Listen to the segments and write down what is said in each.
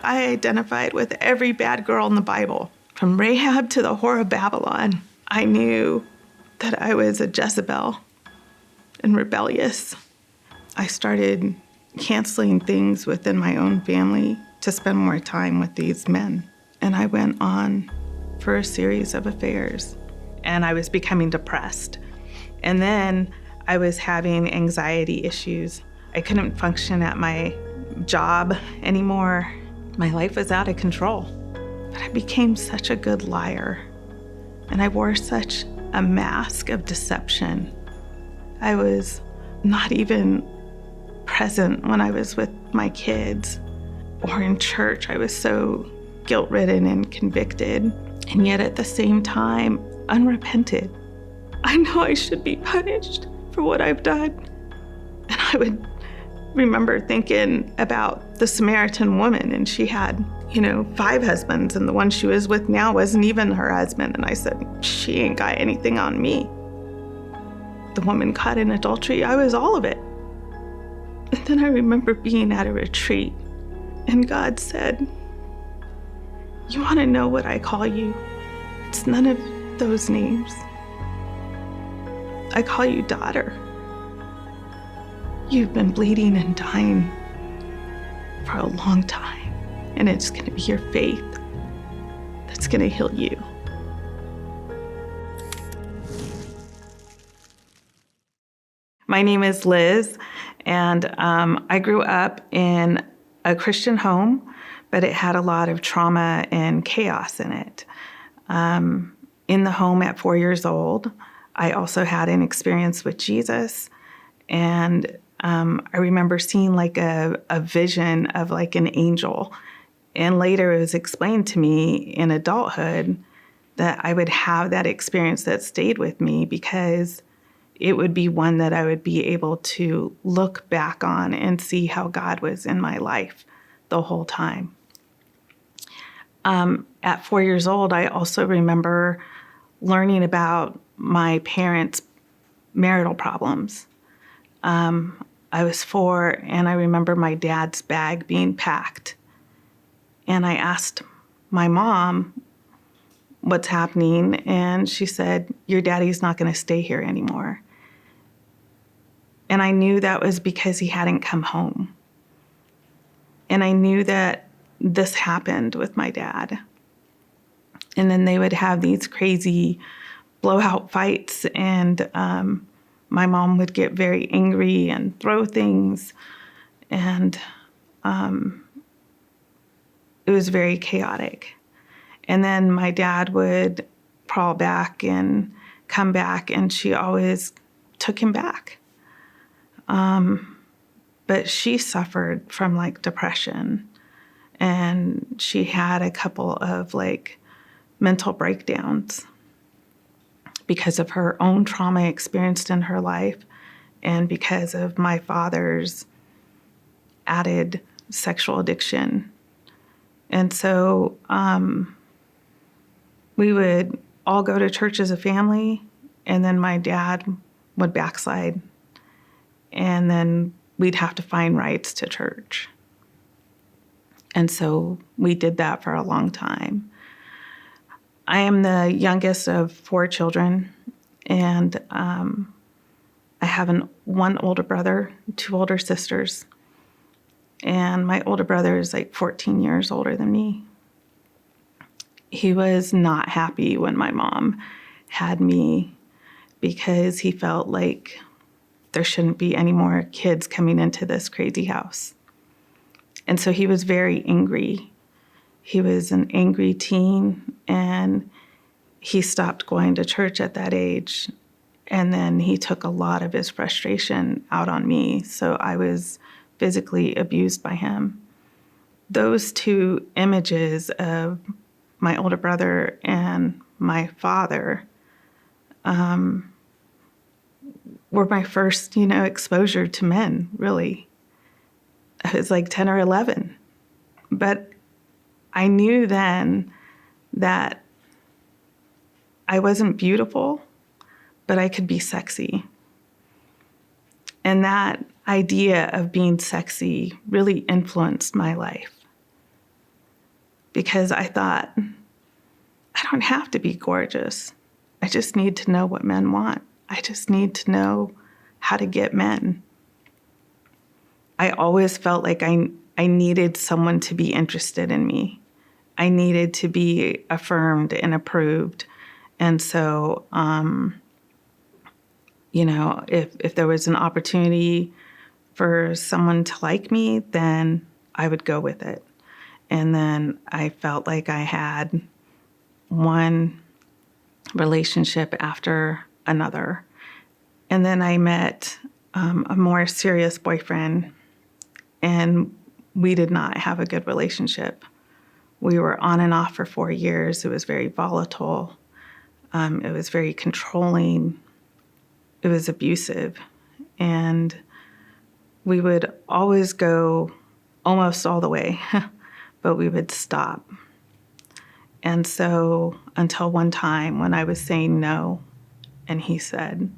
I identified with every bad girl in the Bible. From Rahab to the whore of Babylon, I knew that I was a Jezebel and rebellious. I started canceling things within my own family to spend more time with these men. And I went on for a series of affairs. And I was becoming depressed. And then I was having anxiety issues. I couldn't function at my job anymore. My life was out of control. But I became such a good liar. And I wore such a mask of deception. I was not even present when I was with my kids or in church. I was so guilt-ridden and convicted, and yet at the same time, unrepented. I know I should be punished for what I've done. And I would remember thinking about the Samaritan woman, and she had, 5 husbands, and the one she was with now wasn't even her husband. And I said, she ain't got anything on me. The woman caught in adultery, I was all of it. And then I remember being at a retreat, and God said, you want to know what I call you? It's none of those names. I call you daughter. You've been bleeding and dying for a long time, and it's going to be your faith that's going to heal you. My name is Liz, and I grew up in a Christian home, but it had a lot of trauma and chaos in it. In the home at 4 years old, I also had an experience with Jesus, and I remember seeing like a vision of like an angel. And later it was explained to me in adulthood that I would have that experience that stayed with me because it would be one that I would be able to look back on and see how God was in my life the whole time. At 4 years old, I also remember learning about my parents' marital problems. I was 4, and I remember my dad's bag being packed. And I asked my mom what's happening, and she said, your daddy's not going to stay here anymore. And I knew that was because he hadn't come home. And I knew that this happened with my dad. And then they would have these crazy blowout fights, and my mom would get very angry and throw things. And it was very chaotic. And then my dad would crawl back and come back, and she always took him back. But she suffered from like depression, and she had a couple of like mental breakdowns because of her own trauma experienced in her life and because of my father's added sexual addiction. And so we would all go to church as a family, and then my dad would backslide, and then we'd have to find rights to church. And so we did that for a long time. I am the youngest of 4 children, and I have one older brother, 2 older sisters, and my older brother is like 14 years older than me. He was not happy when my mom had me because he felt like there shouldn't be any more kids coming into this crazy house. And so he was very angry. He was an angry teen, and he stopped going to church at that age. And then he took a lot of his frustration out on me. So I was physically abused by him. Those 2 images of my older brother and my father were my first, exposure to men, really. I was like 10 or 11. But I knew then that I wasn't beautiful, but I could be sexy. And that idea of being sexy really influenced my life. because I thought, I don't have to be gorgeous. I just need to know what men want. I just need to know how to get men. I always felt like I needed someone to be interested in me. I needed to be affirmed and approved. And so, if there was an opportunity for someone to like me, then I would go with it. And then I felt like I had one relationship after another. And then I met a more serious boyfriend, and we did not have a good relationship. We were on and off for 4 years. It was very volatile. It was very controlling. It was abusive. And we would always go almost all the way, but we would stop. And so until one time when I was saying no, and he said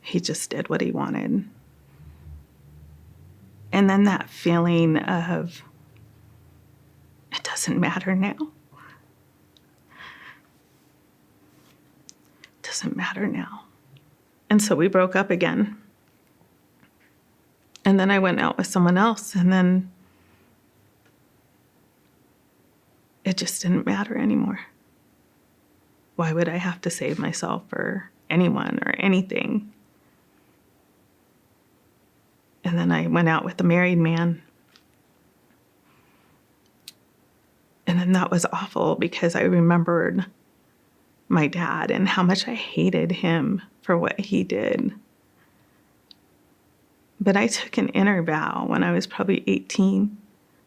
he just did what he wanted. And then that feeling of, it doesn't matter now. It doesn't matter now. And so we broke up again. And then I went out with someone else, and then it just didn't matter anymore. Why would I have to save myself for anyone or anything? And then I went out with a married man. And then that was awful because I remembered my dad and how much I hated him for what he did. But I took an inner vow when I was probably 18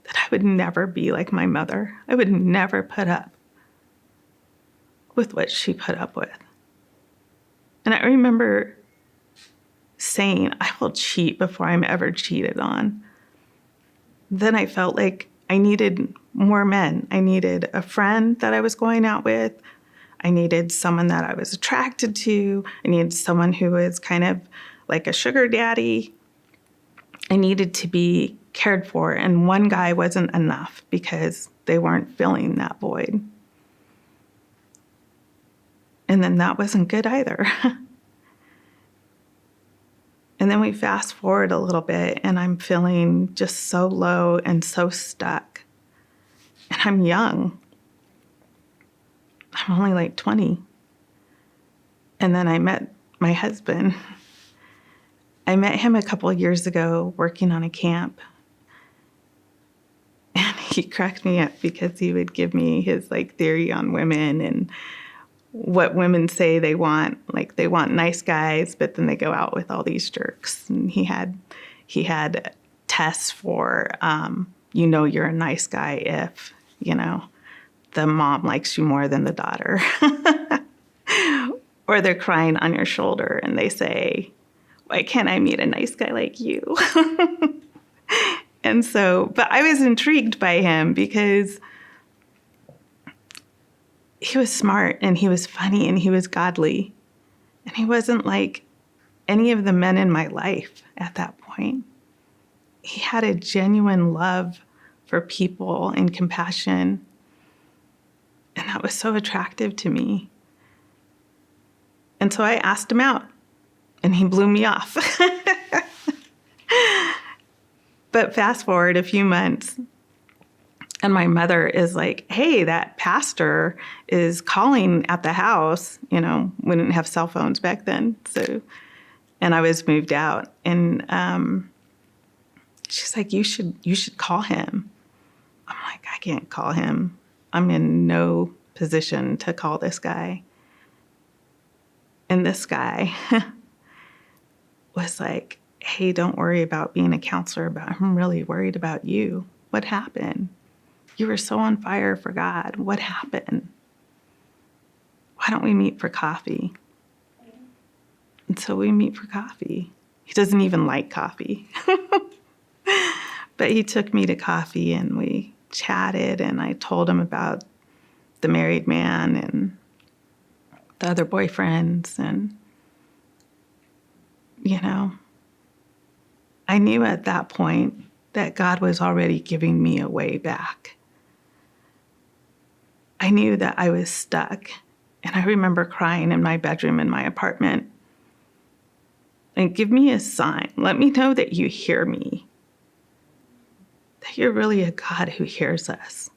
that I would never be like my mother. I would never put up with what she put up with. And I remember saying, I will cheat before I'm ever cheated on. Then I felt like I needed more men. I needed a friend that I was going out with. I needed someone that I was attracted to. I needed someone who was kind of like a sugar daddy. I needed to be cared for, and one guy wasn't enough because they weren't filling that void. And then that wasn't good either. And then we fast forward a little bit, and I'm feeling just so low and so stuck. And I'm young. I'm only like 20. And then I met my husband. I met him a couple of years ago working on a camp. And he cracked me up because he would give me his theory on women and what women say they want. Like they want nice guys, but then they go out with all these jerks. And he had tests for, you're a nice guy if, the mom likes you more than the daughter. Or they're crying on your shoulder and they say, why can't I meet a nice guy like you? And so, but I was intrigued by him because he was smart and he was funny and he was godly. And he wasn't like any of the men in my life at that point. He had a genuine love for people and compassion. And that was so attractive to me. And so I asked him out, and he blew me off. But fast forward a few months, and my mother is like, hey, that pastor is calling at the house. We didn't have cell phones back then. And I was moved out. And she's like, you should call him. I'm like, I can't call him. I'm in no position to call this guy. And this guy was like, hey, don't worry about being a counselor, but I'm really worried about you. What happened? You were so on fire for God. What happened? Why don't we meet for coffee? And so we meet for coffee. He doesn't even like coffee. But he took me to coffee and we chatted, and I told him about the married man and the other boyfriends. And, I knew at that point that God was already giving me a way back. I knew that I was stuck. And I remember crying in my bedroom in my apartment. And give me a sign. Let me know that you hear me. That you're really a God who hears us.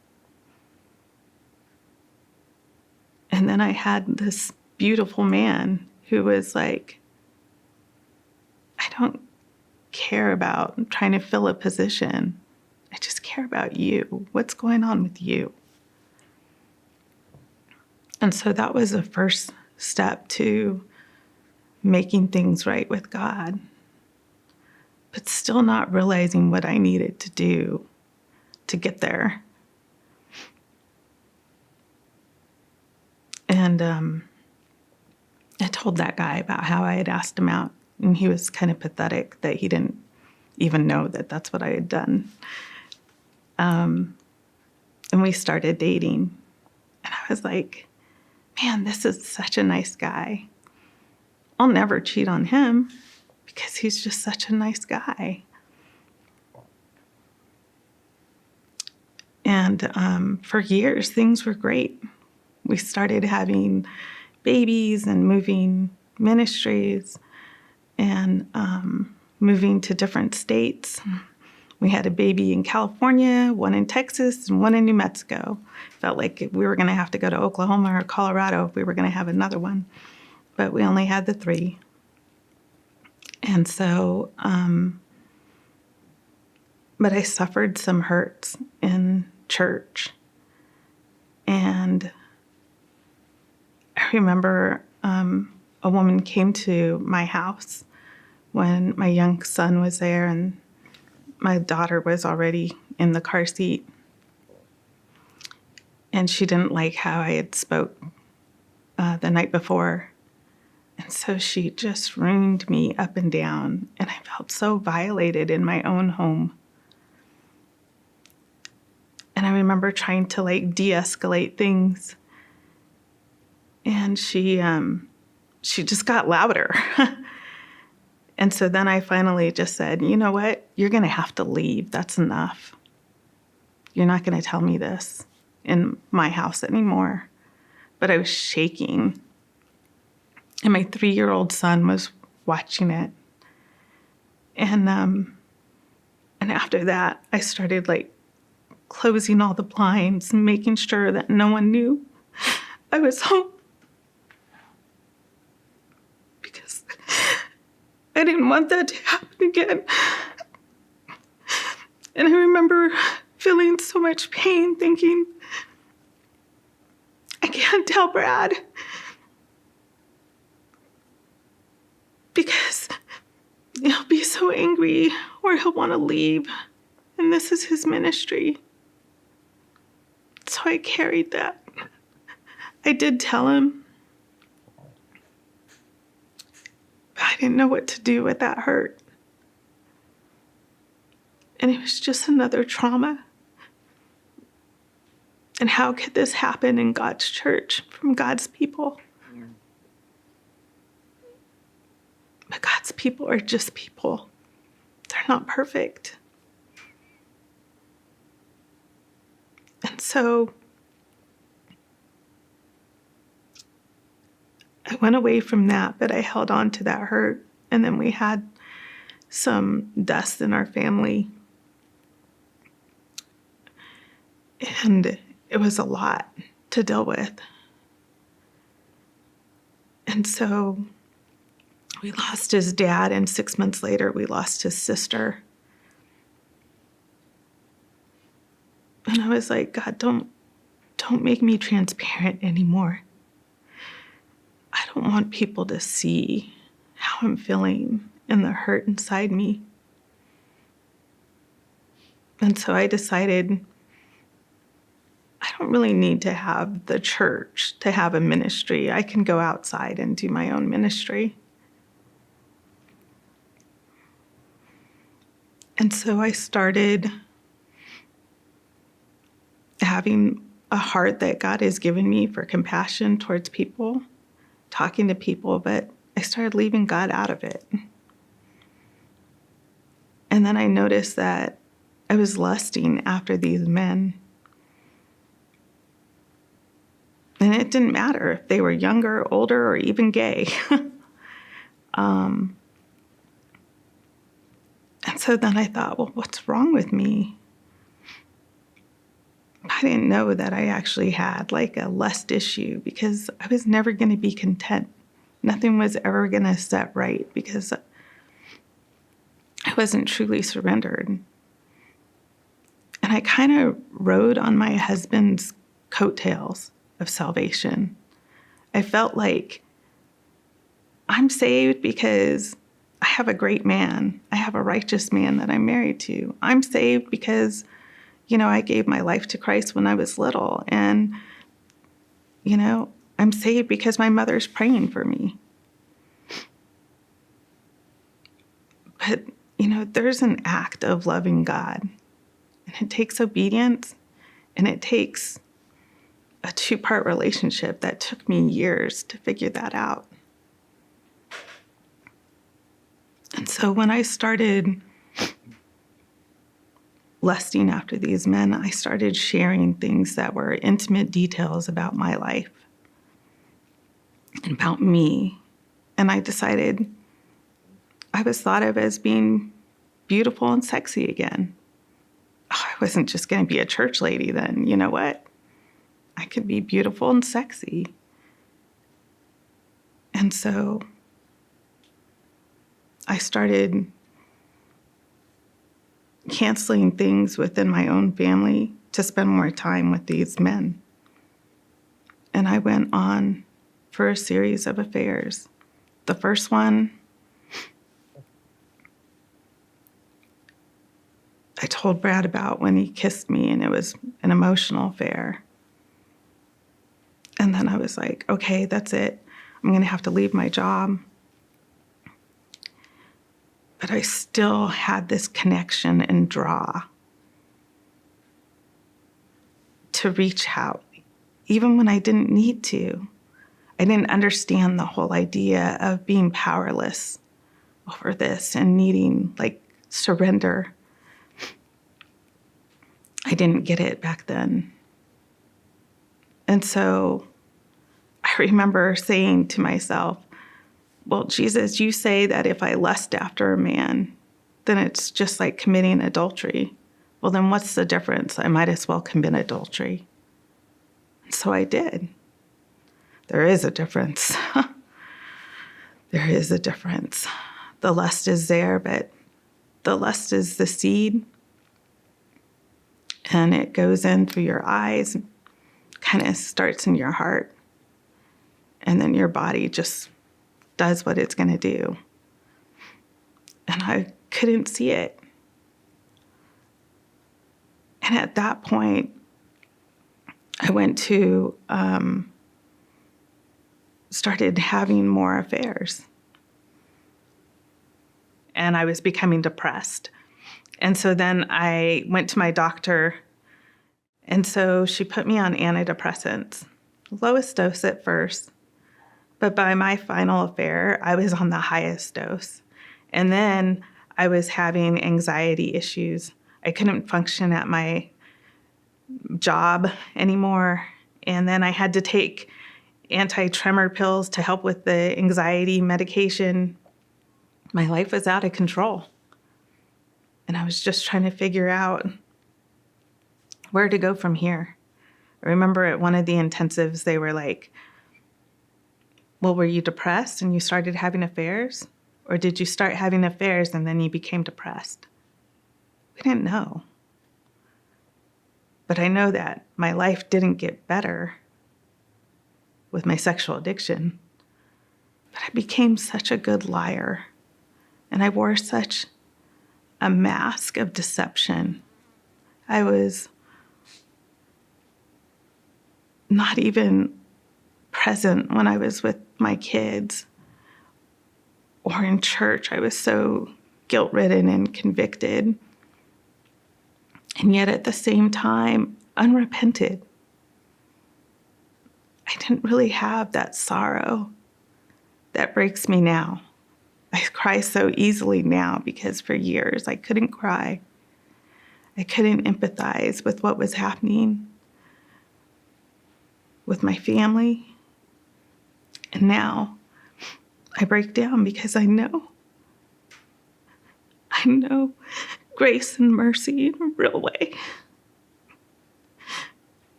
And then I had this beautiful man who was like, I don't care about trying to fill a position. I just care about you. What's going on with you? And so that was the first step to making things right with God, but still not realizing what I needed to do to get there. And I told that guy about how I had asked him out, and he was kind of pathetic that he didn't even know that that's what I had done. And we started dating, and I was like, man, this is such a nice guy. I'll never cheat on him because he's just such a nice guy. And for years, things were great. We started having babies and moving ministries and moving to different states. We had a baby in California, one in Texas, and one in New Mexico. Felt like we were going to have to go to Oklahoma or Colorado if we were going to have another one. But we only had the 3. And so, but I suffered some hurts in church. And I remember a woman came to my house when my young son was there and my daughter was already in the car seat. And she didn't like how I had spoke the night before. And so she just ruined me up and down. And I felt so violated in my own home. And I remember trying to de-escalate things. And she just got louder. And so then I finally just said, you know what? You're going to have to leave. That's enough. You're not going to tell me this in my house anymore. But I was shaking. And my 3-year-old son was watching it. And after that, I started closing all the blinds and making sure that no one knew I was home. Because I didn't want that to happen again. And I remember feeling so much pain, thinking, I can't tell Brad. Because he'll be so angry or he'll want to leave. And this is his ministry. So I carried that. I did tell him. But I didn't know what to do with that hurt. And it was just another trauma. And how could this happen in God's church from God's people? But God's people are just people. They're not perfect. And so I went away from that, but I held on to that hurt. And then we had some deaths in our family. And it was a lot to deal with. And so we lost his dad, and 6 months later, we lost his sister. And I was like, God, don't make me transparent anymore. I don't want people to see how I'm feeling and the hurt inside me. And so I decided I don't really need to have the church to have a ministry. I can go outside and do my own ministry. And so I started having a heart that God has given me for compassion towards people, talking to people, but I started leaving God out of it. And then I noticed that I was lusting after these men. And it didn't matter if they were younger, older, or even gay. And so then I thought, well, what's wrong with me? I didn't know that I actually had like a lust issue, because I was never going to be content. Nothing was ever going to set right because I wasn't truly surrendered. And I kind of rode on my husband's coattails of salvation. I felt like I'm saved because I have a great man. I have a righteous man that I'm married to. I'm saved because, I gave my life to Christ when I was little. And, I'm saved because my mother's praying for me. But, there's an act of loving God. And it takes obedience, and it takes a 2-part relationship that took me years to figure that out. And so when I started lusting after these men, I started sharing things that were intimate details about my life and about me. And I decided I was thought of as being beautiful and sexy again. Oh, I wasn't just going to be a church lady then. You know what? I could be beautiful and sexy. And so I started canceling things within my own family to spend more time with these men. And I went on for a series of affairs. The first one, I told Brad about when he kissed me, and it was an emotional affair. And then I was like, okay, that's it. I'm going to have to leave my job. But I still had this connection and draw to reach out, even when I didn't need to. I didn't understand the whole idea of being powerless over this and needing, surrender. I didn't get it back then. And so I remember saying to myself, well, Jesus, you say that if I lust after a man, then it's just like committing adultery. Well, then what's the difference? I might as well commit adultery. And so I did. There is a difference. There is a difference. The lust is there, but the lust is the seed. And it goes in through your eyes, kind of starts in your heart. And then your body just does what it's going to do. And I couldn't see it. And at that point, I went to, started having more affairs. And I was becoming depressed. And so then I went to my doctor. And so she put me on antidepressants, lowest dose at first. But by my final affair, I was on the highest dose. And then I was having anxiety issues. I couldn't function at my job anymore. And then I had to take anti-tremor pills to help with the anxiety medication. My life was out of control. And I was just trying to figure out where to go from here. I remember at one of the intensives, they were like, well, were you depressed and you started having affairs? Or did you start having affairs and then you became depressed? We didn't know. But I know that my life didn't get better with my sexual addiction. But I became such a good liar. And I wore such a mask of deception. I was not even present when I was with my kids or in church. I was so guilt-ridden and convicted. And yet at the same time, unrepented. I didn't really have that sorrow that breaks me now. I cry so easily now because for years I couldn't cry. I couldn't empathize with what was happening. with my family. And now I break down because I know grace and mercy in a real way.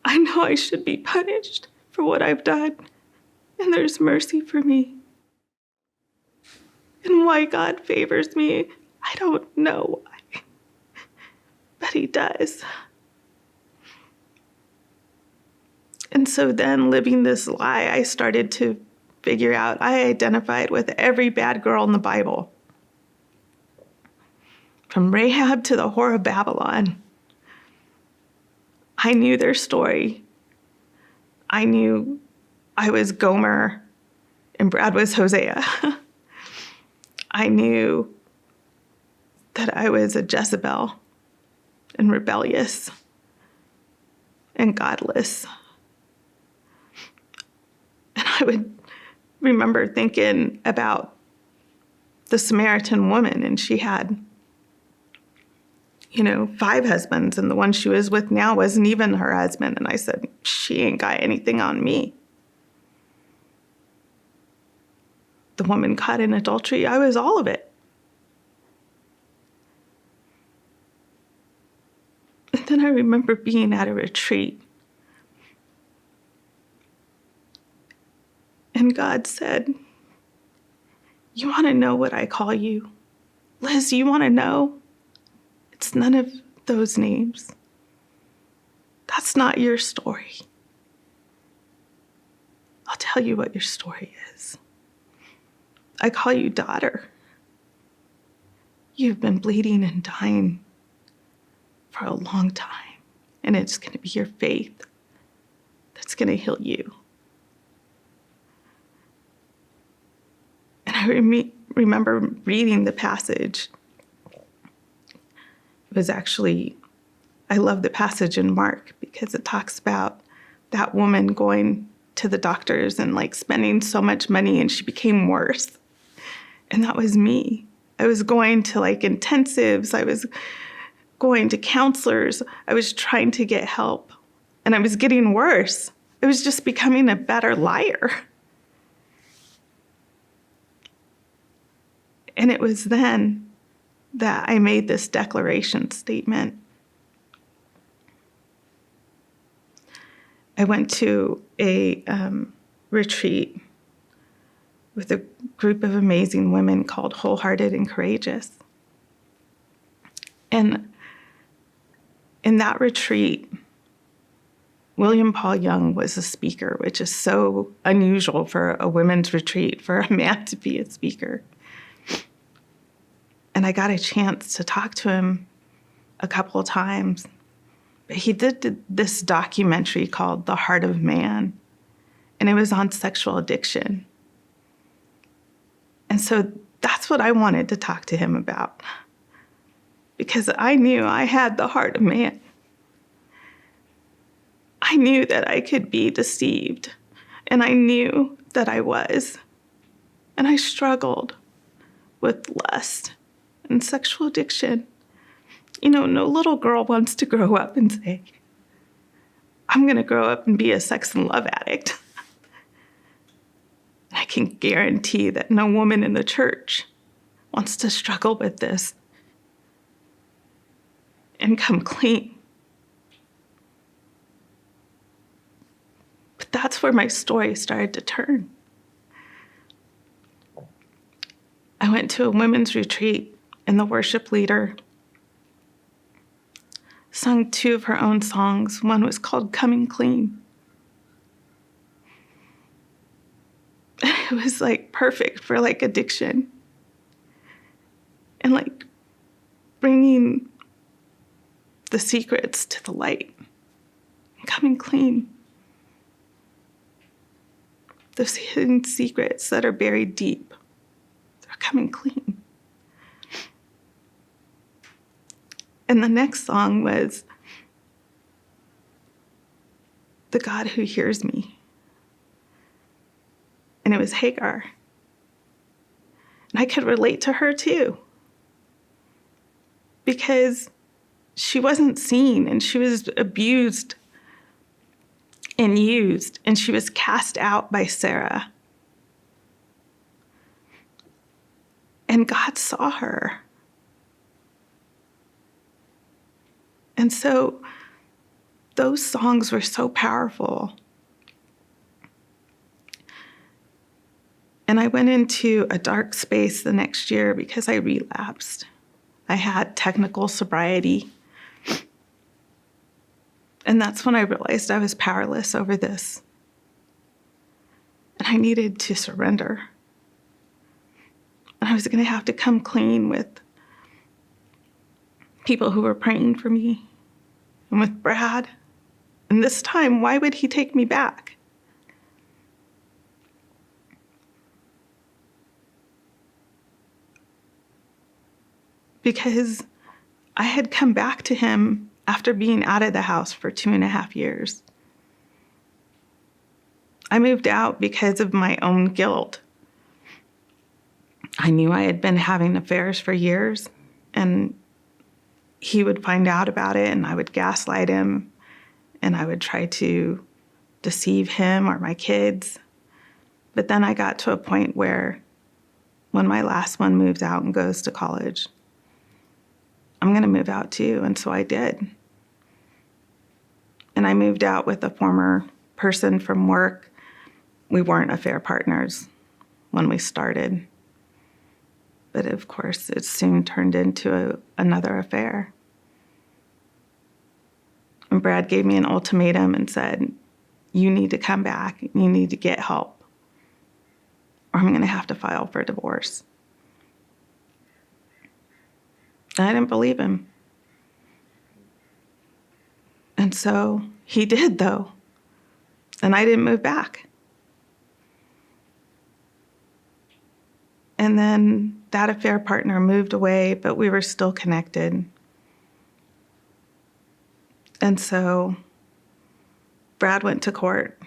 I know I should be punished for what I've done, and there's mercy for me. And why God favors me, I don't know why, but he does. And so then, living this lie, I started to figure out I identified with every bad girl in the Bible. From Rahab to the whore of Babylon. I knew their story. I knew I was Gomer and Brad was Hosea. I knew that I was a Jezebel and rebellious and godless. And I would remember thinking about the Samaritan woman, and she had 5 husbands, and the one she was with now wasn't even her husband. And I said, she ain't got anything on me. The woman caught in adultery, I was all of it. And then I remember being at a retreat. And God said, you want to know what I call you? Liz, you want to know? It's none of those names. That's not your story. I'll tell you what your story is. I call you daughter. You've been bleeding and dying for a long time, and it's going to be your faith that's going to heal you. And I remember reading the passage. It was actually, I love the passage in Mark because it talks about that woman going to the doctors and spending so much money, and she became worse. And that was me. I was going to intensives. I was going to counselors. I was trying to get help, and I was getting worse. I was just becoming a better liar. And it was then that I made this declaration statement. I went to a retreat with a group of amazing women called Wholehearted and Courageous. And in that retreat, William Paul Young was a speaker, which is so unusual for a women's retreat, for a man to be a speaker. And I got a chance to talk to him a couple of times. But he did this documentary called The Heart of Man, and it was on sexual addiction. And so that's what I wanted to talk to him about, because I knew I had the heart of man. I knew that I could be deceived, and I knew that I was. And I struggled with lust and sexual addiction. No little girl wants to grow up and say, I'm going to grow up and be a sex and love addict. I can guarantee that no woman in the church wants to struggle with this and come clean. But that's where my story started to turn. I went to a women's retreat, and the worship leader sung 2 of her own songs. One was called Coming Clean. It was perfect for addiction and bringing the secrets to the light and coming clean. Those hidden secrets that are buried deep, they're coming clean. And the next song was The God Who Hears Me. And it was Hagar. And I could relate to her too, because she wasn't seen and she was abused and used, and she was cast out by Sarah. And God saw her. And so those songs were so powerful. And I went into a dark space the next year because I relapsed. I had technical sobriety. And that's when I realized I was powerless over this. And I needed to surrender. And I was going to have to come clean with people who were praying for me and with Brad. And this time, why would he take me back? Because I had come back to him after being out of the house for 2.5 years. I moved out because of my own guilt. I knew I had been having affairs for years, and he would find out about it, and I would gaslight him, and I would try to deceive him or my kids. But then I got to a point where when my last one moves out and goes to college, I'm going to move out too. And so I did. And I moved out with a former person from work. We weren't affair partners when we started. But of course, it soon turned into another affair. And Brad gave me an ultimatum and said, you need to come back. You need to get help, or I'm going to have to file for divorce. And I didn't believe him. And so he did, though. And I didn't move back. And then that affair partner moved away, but we were still connected. And so Brad went to court.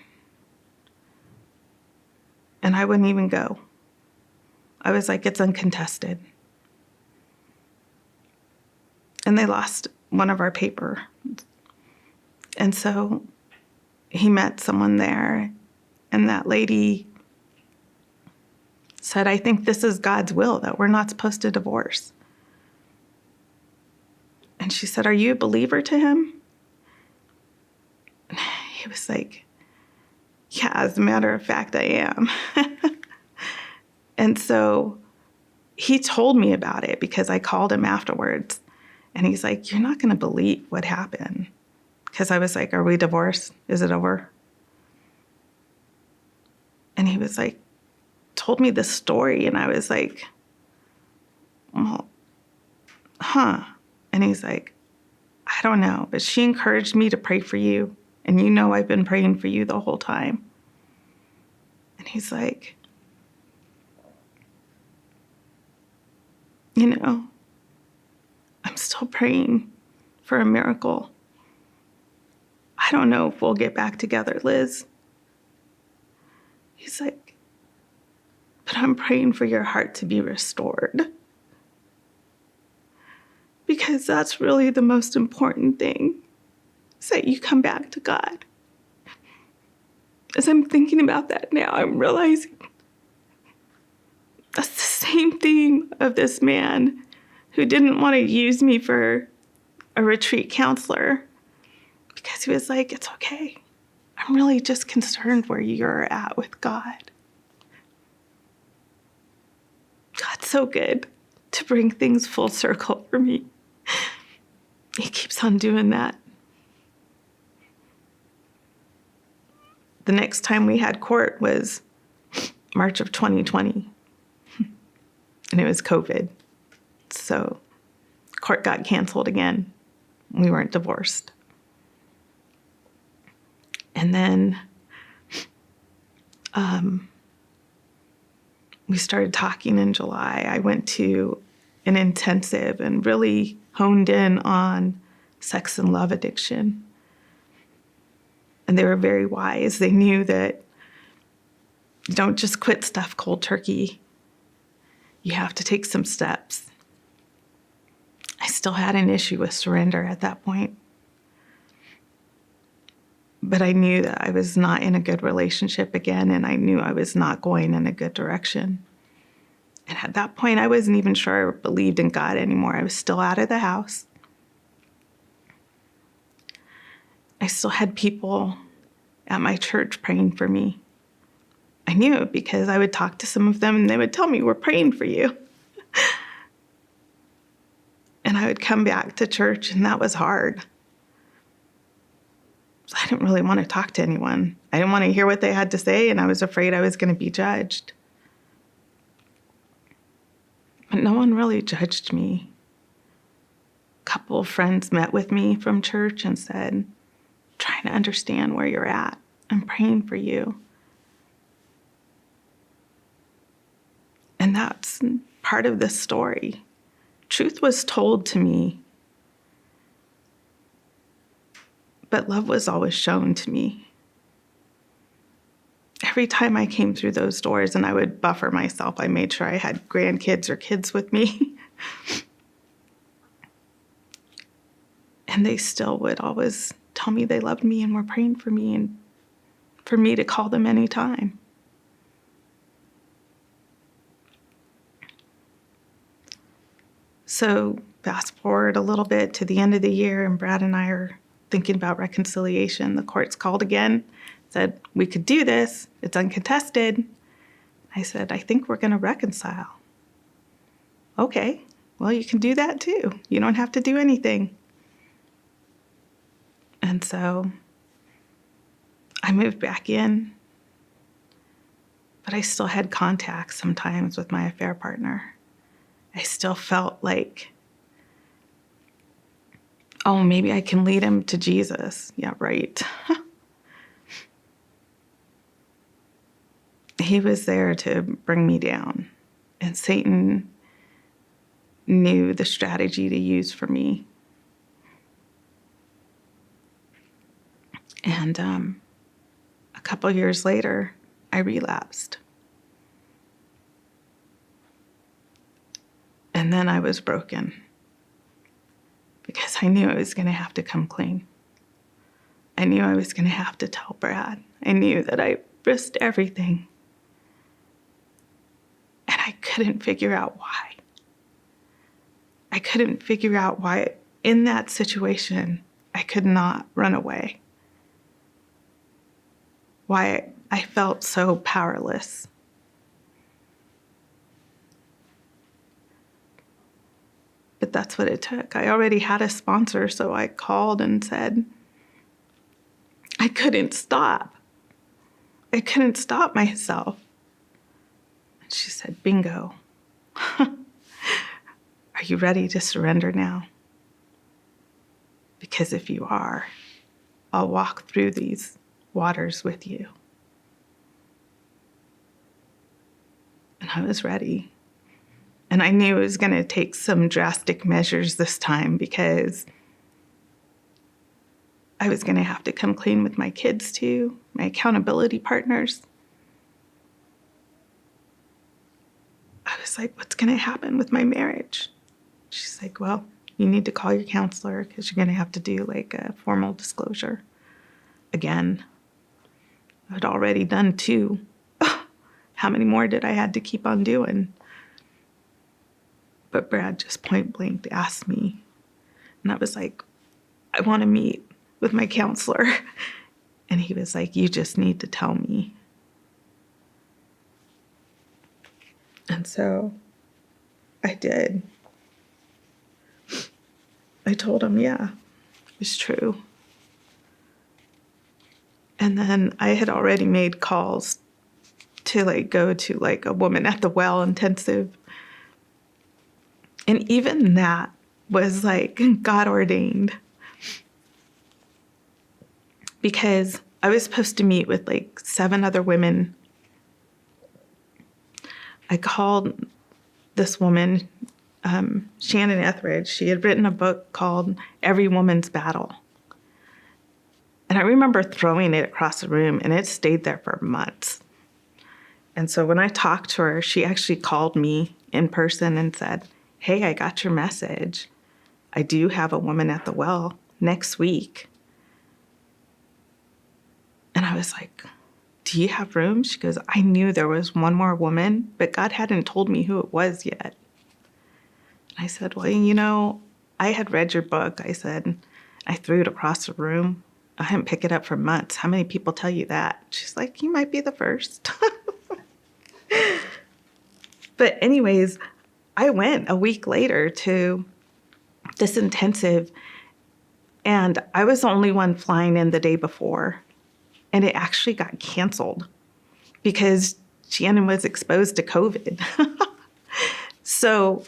And I wouldn't even go. I was like, it's uncontested. And they lost one of our papers. And so he met someone there, and that lady said, I think this is God's will, that we're not supposed to divorce. And she said, are you a believer to him? And he was like, yeah, as a matter of fact, I am. And so he told me about it because I called him afterwards. And he's like, you're not going to believe what happened. Because I was like, are we divorced? Is it over? And he was like, told me this story. And I was like, well, huh. And he's like, I don't know. But she encouraged me to pray for you. And you know I've been praying for you the whole time. And he's like, you know, I'm still praying for a miracle. I don't know if we'll get back together, Liz. He's like, but I'm praying for your heart to be restored. Because that's really the most important thing, is that you come back to God. As I'm thinking about that now, I'm realizing that's the same theme of this man who didn't want to use me for a retreat counselor, because he was like, it's okay. I'm really just concerned where you're at with God. God's so good to bring things full circle for me. He keeps on doing that. The next time we had court was March of 2020. And it was COVID. So court got canceled again. We weren't divorced. And then we started talking in July. I went to an intensive and really honed in on sex and love addiction. And they were very wise. They knew that you don't just quit stuff cold turkey. You have to take some steps. I still had an issue with surrender at that point. But I knew that I was not in a good relationship again, and I knew I was not going in a good direction. And at that point, I wasn't even sure I believed in God anymore. I was still out of the house. I still had people at my church praying for me. I knew it because I would talk to some of them and they would tell me, "We're praying for you." And I would come back to church, and that was hard. So I didn't really want to talk to anyone. I didn't want to hear what they had to say, and I was afraid I was going to be judged. But no one really judged me. A couple of friends met with me from church and said, "Trying to understand where you're at. I'm praying for you." And that's part of this story. Truth was told to me, but love was always shown to me. Every time I came through those doors, and I would buffer myself, I made sure I had grandkids or kids with me. And they still would always tell me they loved me and were praying for me and for me to call them anytime. So fast forward a little bit to the end of the year, and Brad and I are thinking about reconciliation. The courts called again, said we could do this. It's uncontested. I said, "I think we're going to reconcile." "Okay, well, you can do that too. You don't have to do anything." And so I moved back in, but I still had contact sometimes with my affair partner. I still felt like, oh, maybe I can lead him to Jesus. Yeah, right. He was there to bring me down, and Satan knew the strategy to use for me. And a couple years later, I relapsed. And then I was broken because I knew I was going to have to come clean. I knew I was going to have to tell Brad. I knew that I risked everything. And I couldn't figure out why. I couldn't figure out why in that situation I could not run away. Why I felt so powerless. But that's what it took. I already had a sponsor, so I called and said, I couldn't stop. I couldn't stop myself. And she said, "Bingo. Are you ready to surrender now? Because if you are, I'll walk through these waters with you." And I was ready. And I knew it was going to take some drastic measures this time because I was going to have to come clean with my kids too, my accountability partners. I was like, "What's going to happen with my marriage?" She's like, "Well, you need to call your counselor because you're going to have to do like a formal disclosure." Again, I'd already done 2. How many more did I had to keep on doing? But Brad just point blank asked me. And I was like, "I want to meet with my counselor." And he was like, "You just need to tell me." And so I did. I told him, yeah, it was true. And then I had already made calls to go to a woman at the well intensive. And even that was God ordained. Because I was supposed to meet with 7 other women. I called this woman, Shannon Etheridge. She had written a book called Every Woman's Battle. And I remember throwing it across the room, and it stayed there for months. And so when I talked to her, she actually called me in person and said, "Hey, I got your message. I do have a woman at the well next week." was like, do you have room? She goes, I knew there was one more woman, but God hadn't told me who it was yet. And I said, well, I had read your book. I said, I threw it across the room. I didn't pick it up for months. How many people tell you that? She's like, you might be the first. But anyways, I went a week later to this intensive, and I was the only one flying in the day before. And it actually got canceled because Shannon was exposed to COVID. So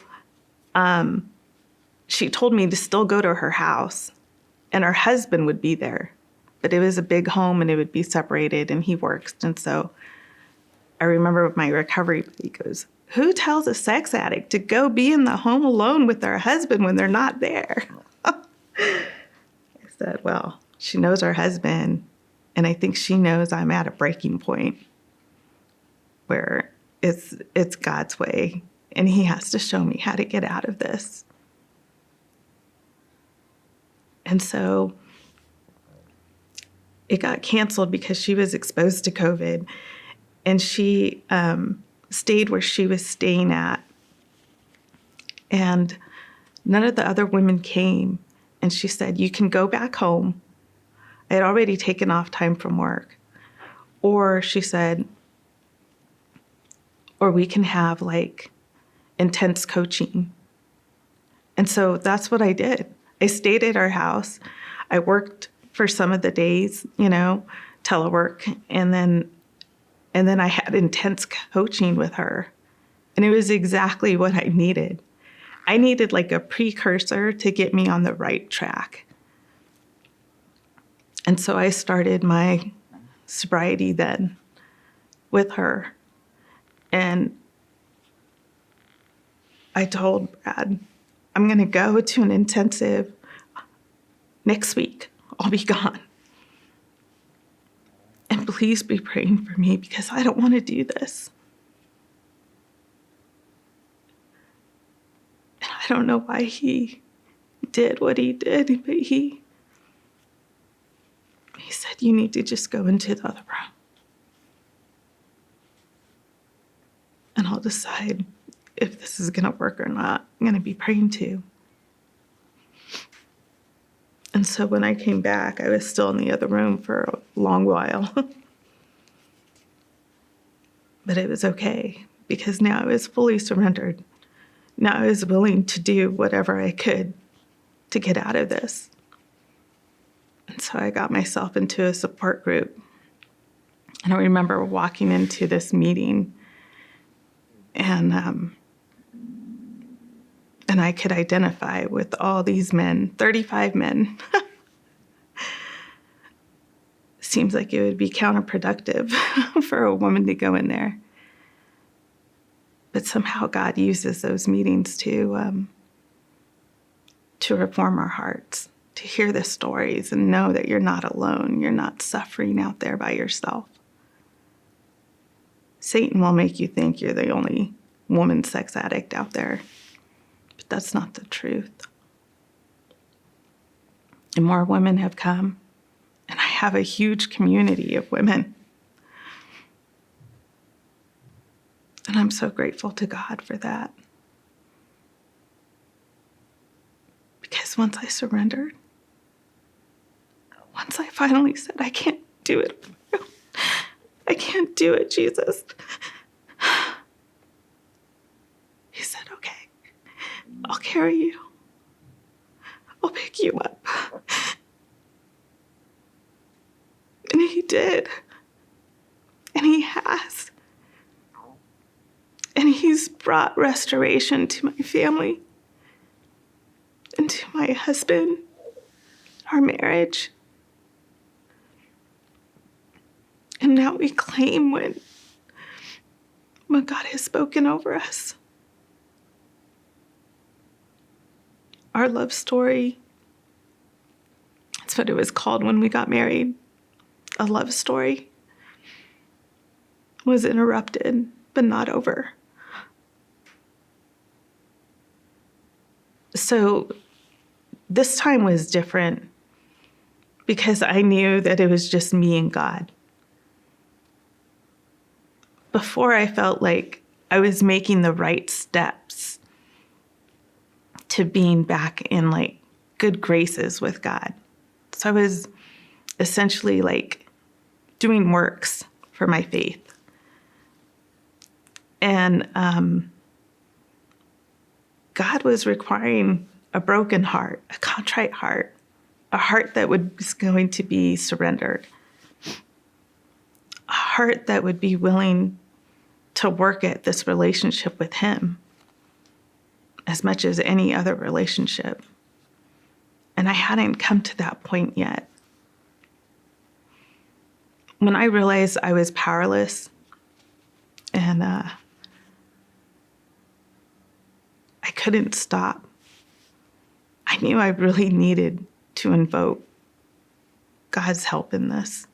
she told me to still go to her house, and her husband would be there. But it was a big home, and it would be separated, and he works. And so I remember my recovery, he goes, who tells a sex addict to go be in the home alone with their husband when they're not there? I said, well, she knows her husband, and I think she knows I'm at a breaking point where it's God's way, and he has to show me how to get out of this. And so it got canceled because she was exposed to COVID, and she stayed where she was staying at. And none of the other women came. And she said, you can go back home. I had already taken off time from work. Or she said, or we can have like intense coaching. And so that's what I did. I stayed at her house. I worked for some of the days, telework, and then I had intense coaching with her. And it was exactly what I needed. I needed like a precursor to get me on the right track. And so I started my sobriety then with her. And I told Brad, I'm going to go to an intensive next week. I'll be gone. And please be praying for me because I don't want to do this. And I don't know why he did what he did, but he said, you need to just go into the other room. And I'll decide if this is going to work or not. I'm going to be praying too. And so when I came back, I was still in the other room for a long while. But it was okay because now I was fully surrendered. Now I was willing to do whatever I could to get out of this. And so I got myself into a support group. And I remember walking into this meeting, and I could identify with all these men, 35 men. Seems like it would be counterproductive for a woman to go in there. But somehow God uses those meetings to reform our hearts, to hear the stories and know that you're not alone. You're not suffering out there by yourself. Satan will make you think you're the only woman sex addict out there. But that's not the truth. And more women have come. And I have a huge community of women. And I'm so grateful to God for that. Because once I surrendered, once I finally said, I can't do it. I can't do it, Jesus. He said, okay, I'll carry you. I'll pick you up. And he did. And he has. And he's brought restoration to my family and to my husband, our marriage. And now we claim what God has spoken over us. Our love story, that's what it was called when we got married. A love story was interrupted, but not over. So this time was different because I knew that it was just me and God. before I felt like I was making the right steps to being back in like good graces with God. So I was essentially like doing works for my faith. And God was requiring a broken heart, a contrite heart, a heart that was going to be surrendered, a heart that would be willing to work at this relationship with him as much as any other relationship. And I hadn't come to that point yet. When I realized I was powerless and I couldn't stop, I knew I really needed to invoke God's help in this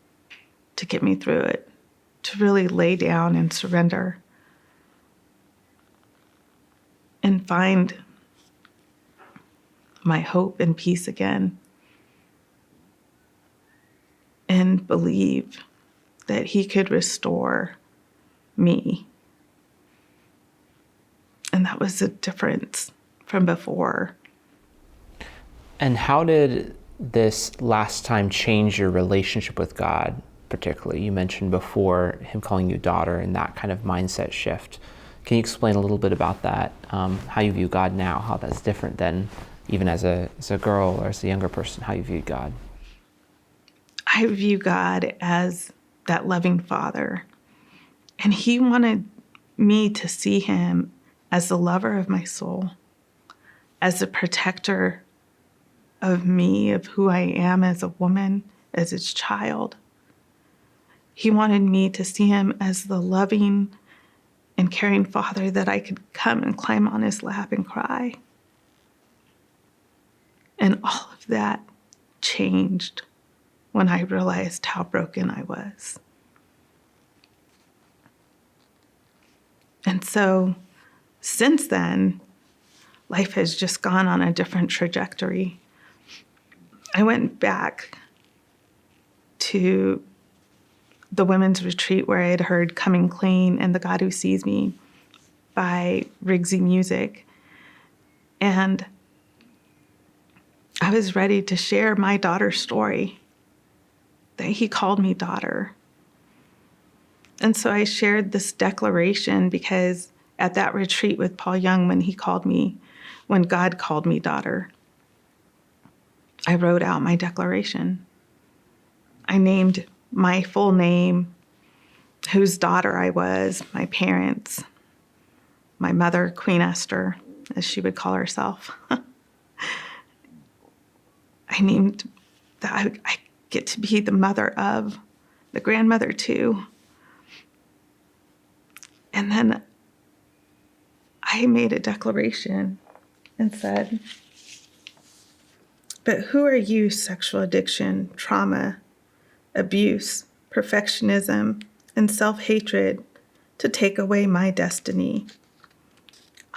to get me through it, to really lay down and surrender and find my hope and peace again and believe that he could restore me. And that was a difference from before. And how did this last time change your relationship with God, particularly? You mentioned before him calling you daughter and that kind of mindset shift. Can you explain a little bit about that, how you view God now, how that's different than even as a girl or as a younger person, how you viewed God? I view God as that loving Father. And he wanted me to see him as the lover of my soul, as the protector of me, of who I am as a woman, as his child. He wanted me to see him as the loving and caring Father that I could come and climb on his lap and cry. And all of that changed when I realized how broken I was. And so since then, life has just gone on a different trajectory. I went back to the women's retreat where I had heard Coming Clean and The God Who Sees Me by Rigney music. And I was ready to share my daughter's story, that he called me daughter. And so I shared this declaration because at that retreat with Paul Young, when God called me daughter, I wrote out my declaration. I named my full name, whose daughter I was, my parents, my mother, Queen Esther, as she would call herself. I named that I get to be the mother of, the grandmother too. And then I made a declaration and said, but who are you, sexual addiction, trauma, abuse, perfectionism, and self-hatred to take away my destiny?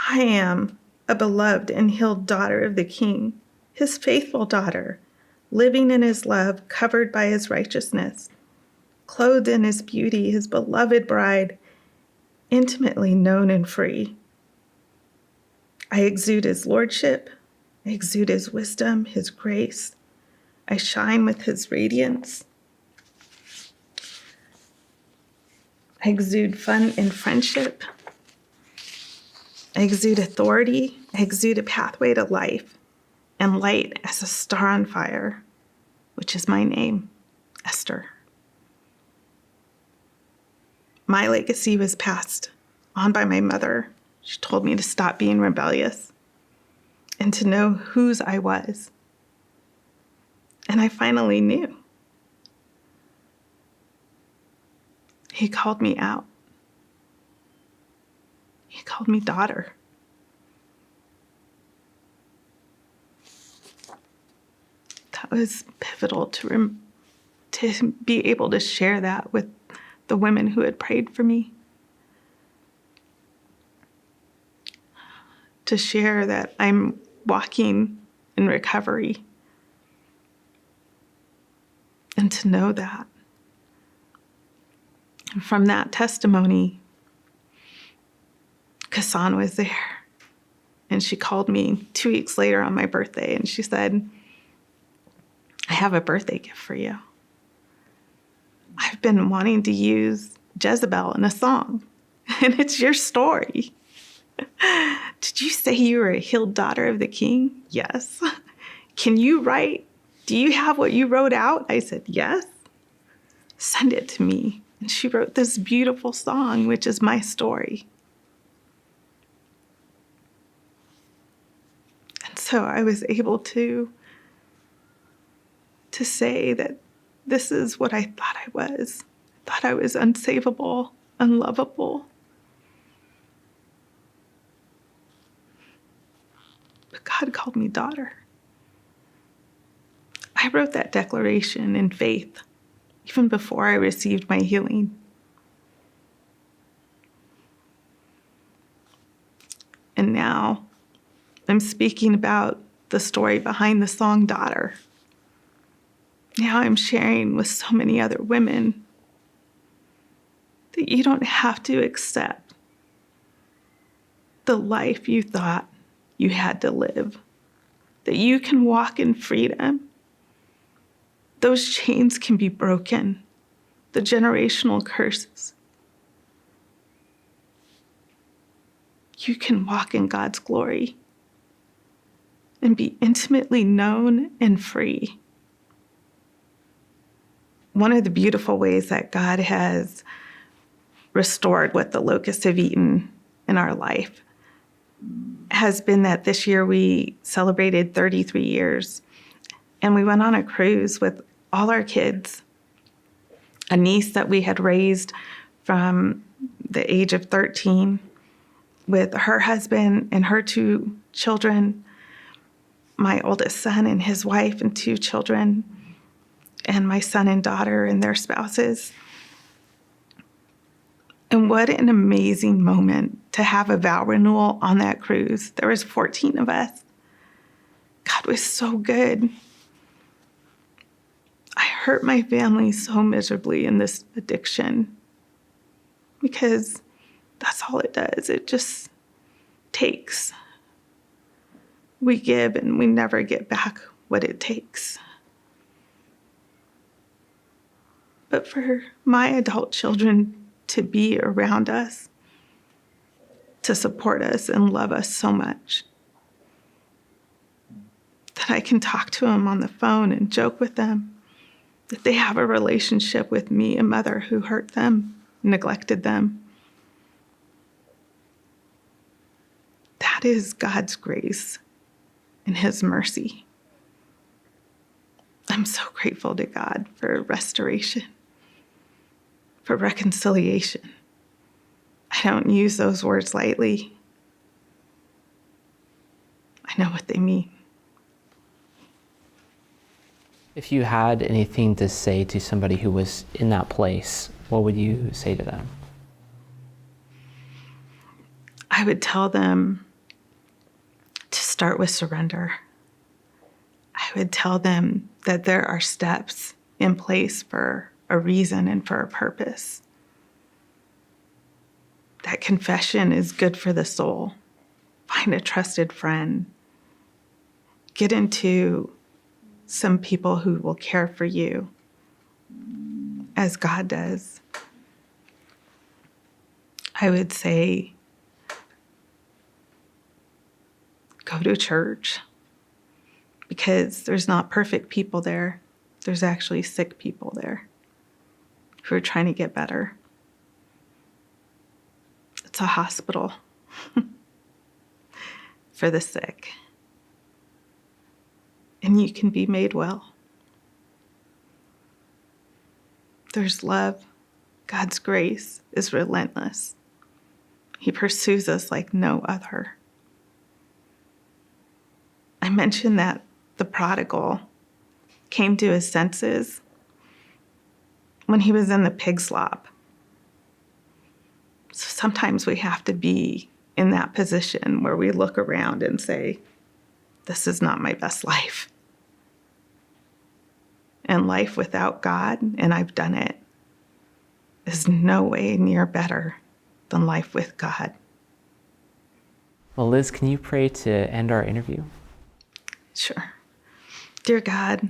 I am a beloved and healed daughter of the King, his faithful daughter, living in his love, covered by his righteousness, clothed in his beauty, his beloved bride, intimately known and free. I exude his lordship, I exude his wisdom, his grace. I shine with his radiance. I exude fun and friendship. I exude authority. I exude a pathway to life and light as a star on fire, which is my name, Esther. My legacy was passed on by my mother. She told me to stop being rebellious and to know whose I was. And I finally knew. He called me out. He called me daughter. That was pivotal to be able to share that with the women who had prayed for me. To share that I'm walking in recovery. And to know that. And from that testimony, Kasaan was there. And she called me 2 weeks later on my birthday, and she said, I have a birthday gift for you. I've been wanting to use Jezebel in a song, and it's your story. Did you say you were a healed daughter of the king? Yes. Can you write? Do you have what you wrote out? I said, yes. Send it to me. And she wrote this beautiful song, which is my story. And so I was able to say that this is what I thought I was. I thought I was unsavable, unlovable. But God called me daughter. I wrote that declaration in faith, even before I received my healing. And now I'm speaking about the story behind the song Daughter. Now I'm sharing with so many other women that you don't have to accept the life you thought you had to live, that you can walk in freedom. Those chains can be broken, the generational curses. You can walk in God's glory and be intimately known and free. One of the beautiful ways that God has restored what the locusts have eaten in our life has been that this year we celebrated 33 years, and we went on a cruise with all our kids, a niece that we had raised from the age of 13 with her husband and her 2 children, my oldest son and his wife and 2 children, and my son and daughter and their spouses. And what an amazing moment to have a vow renewal on that cruise. There was 14 of us. God was so good. I hurt my family so miserably in this addiction because that's all it does. It just takes. We give and we never get back what it takes. But for my adult children to be around us, to support us and love us so much, that I can talk to them on the phone and joke with them, that they have a relationship with me, a mother who hurt them, neglected them. That is God's grace and his mercy. I'm so grateful to God for restoration, for reconciliation. I don't use those words lightly. I know what they mean. If you had anything to say to somebody who was in that place, what would you say to them? I would tell them to start with surrender. I would tell them that there are steps in place for a reason and for a purpose. That confession is good for the soul. Find a trusted friend. Get into some people who will care for you as God does. I would say, go to church, because there's not perfect people there. There's actually sick people there who are trying to get better. It's a hospital for the sick. And you can be made well. There's love. God's grace is relentless. He pursues us like no other. I mentioned that the prodigal came to his senses when he was in the pig slop. So sometimes we have to be in that position where we look around and say, this is not my best life. And life without God, and I've done it, is no way near better than life with God. Well, Liz, can you pray to end our interview? Sure. Dear God,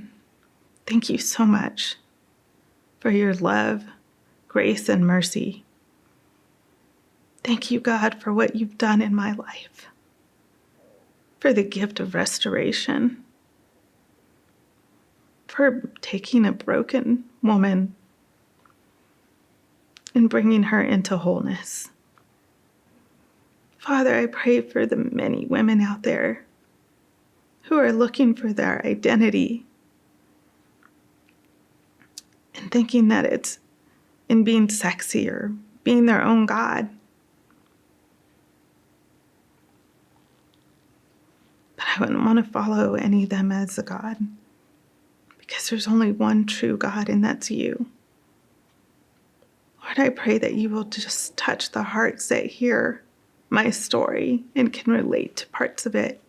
thank you so much for your love, grace, and mercy. Thank you, God, for what you've done in my life, for the gift of restoration, for taking a broken woman and bringing her into wholeness. Father, I pray for the many women out there who are looking for their identity and thinking that it's in being sexy or being their own God. But I wouldn't want to follow any of them as a God, because there's only one true God, and that's you. Lord, I pray that you will just touch the hearts that hear my story and can relate to parts of it,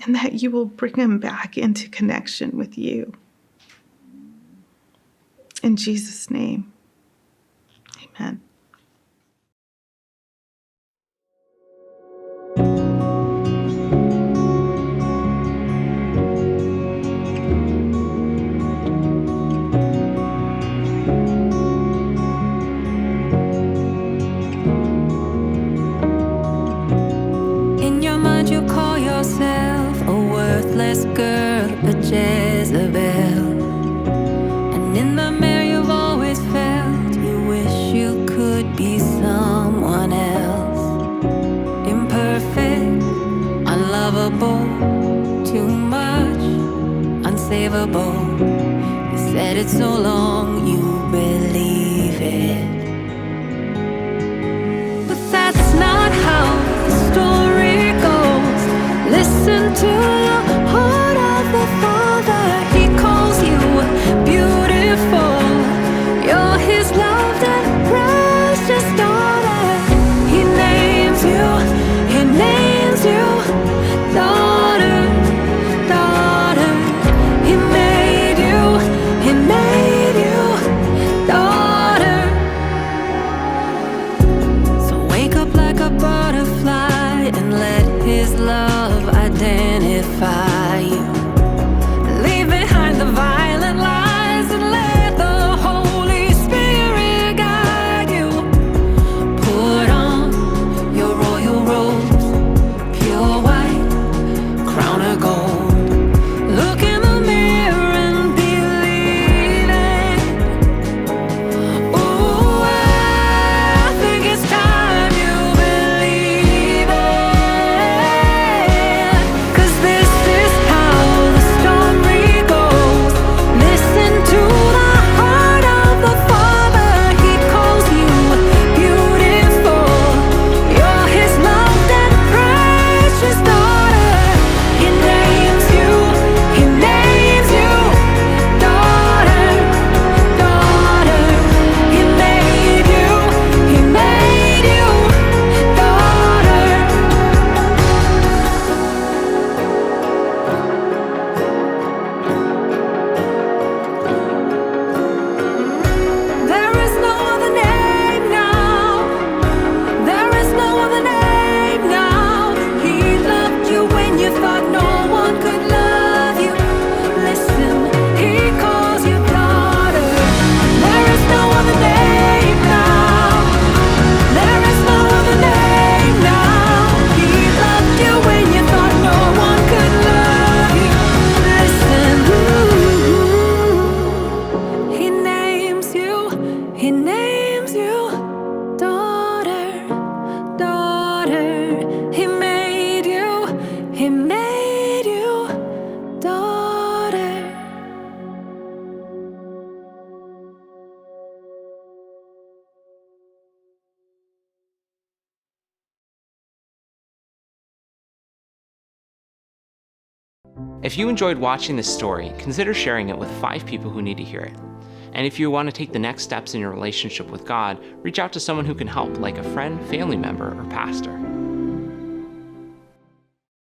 and that you will bring them back into connection with you. In Jesus' name, amen. In your mind you call yourself a worthless girl, a Jezebel. And in the mirror you've always felt you wish you could be someone else. Imperfect, unlovable, too much, unsavable. You said it so long you believe it. But that's not how the story goes. Listen to the heart of the Father. He calls you beautiful. You're his loved and precious daughter. He names you, he names you, daughter, daughter. He made you, daughter. So wake up like a butterfly and let his love identify you. Leave behind the violent lies and let the Holy Spirit guide you. Put on your royal robes, pure white, crown of gold. Look in the mirror and believe it. Ooh, I think it's time you believe it. 'Cause this is how the story goes. Listen to the heart of the Father. He calls you beautiful. You're his loved and precious daughter. He names you, daughter, daughter. He made you, daughter. There is no other name now. There is no other name now. He loved you when you thought no one could love you. Listen, he calls you daughter. There is no other name now. There is no other name now. He loved you when you thought no one could love you. Listen, he names you, daughter, daughter. He made you, daughter. If you enjoyed watching this story, consider sharing it with 5 people who need to hear it. And if you want to take the next steps in your relationship with God, reach out to someone who can help, like a friend, family member, or pastor.